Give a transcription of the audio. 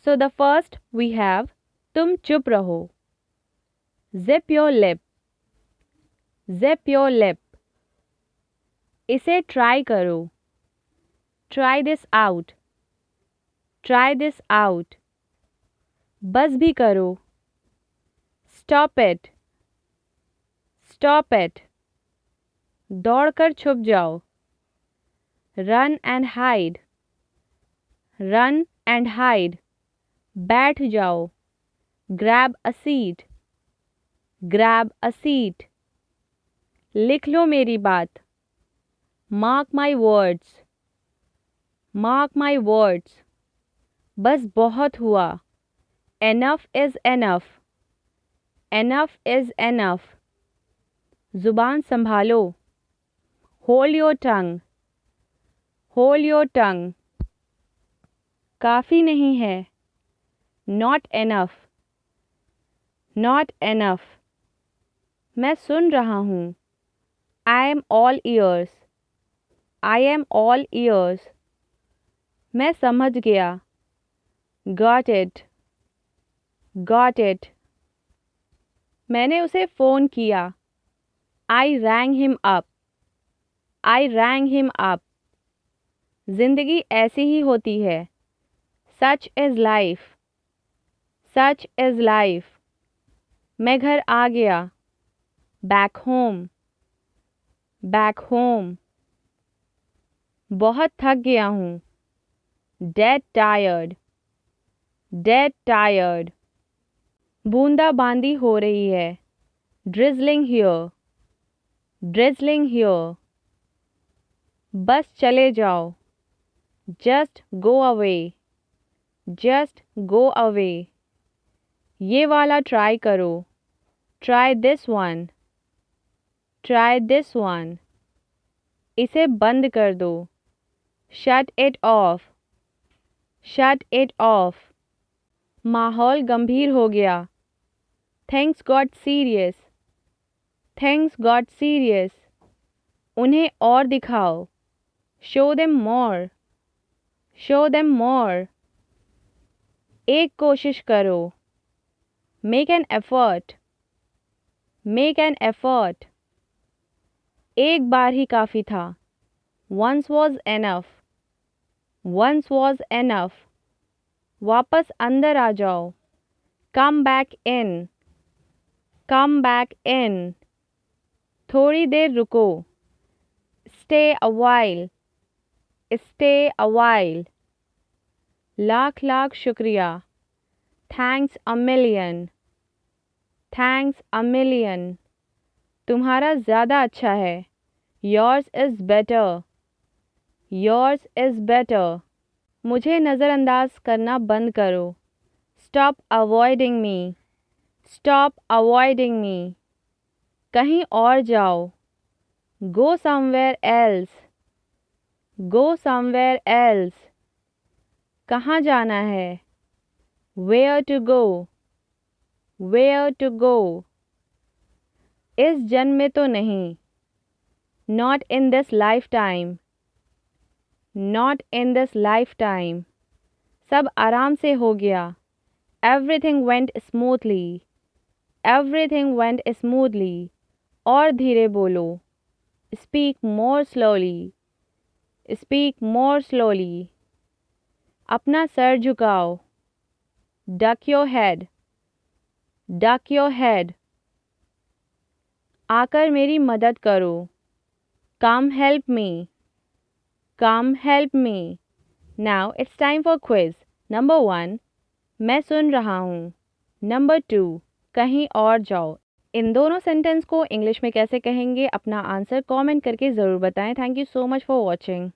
So the first we have तुम चुप रहो. Zip your lip. Zip your lip. इसे try करो. Try this out. Try this out. बस भी करो. Stop it. Stop it. दौड़कर छुप जाओ. Run and hide. Run and hide. बैठ जाओ. Grab a seat. Grab a seat. लिख लो मेरी बात. Mark my words. Mark my words. बस बहुत हुआ. Enough is enough. Enough is enough. जुबान संभालो. Hold your tongue. Hold your tongue. काफ़ी नहीं है. Not enough. Not enough. मैं सुन रहा हूँ. I am all ears. I am all ears. मैं समझ गया. Got it. Got it. मैंने उसे फ़ोन किया. I rang him up. I rang him up. ज़िंदगी ऐसी ही होती है. Such is life. Such is life. मैं घर आ गया. Back home. Back home. बहुत थक गया हूँ. Dead tired. Dead tired. बूंदाबांदी हो रही है. Drizzling here. Drizzling here. बस चले जाओ. Just go away. Just go away. ये वाला try करो. Try this one. Try this one. इसे बंद कर दो. Shut it off. Shut it off. माहौल गंभीर हो गया. Things got serious. Things got serious. उन्हें और दिखाओ. Show them more. Show them more. एक कोशिश करो. Make an effort. Make an effort. एक बार ही काफ़ी था. Once was enough. Once was enough. वापस अंदर आ जाओ. Come back in. Come back in. थोड़ी देर रुको. Stay a while. Stay a while. Lakh lakh शुक्रिया. Thanks a million. Thanks a million. तुम्हारा ज़्यादा अच्छा है. Yours is better. Yours is better. मुझे नज़रअंदाज करना बंद करो. Stop avoiding me. Stop avoiding me. कहीं और जाओ. Go somewhere else. Go somewhere else. कहाँ जाना है? Where to go? Where to go? इस जन्म में तो नहीं. Not in this lifetime. Not in this lifetime. सब आराम से हो गया. Everything went smoothly. Everything went smoothly. और धीरे बोलो. Speak more slowly. Speak more slowly. अपना sir झुकाओ. Duck your head. Duck your head. आकर मेरी मदद करो. Come help me. Come help me. Now it's time for quiz. Number 1. मैं सुन रहा हूँ. Number 2. कहीं और जाओ. इन दोनों सेंटेंस को इंग्लिश में कैसे कहेंगे अपना आंसर कमेंट करके ज़रूर बताएं. Thank you so much for watching.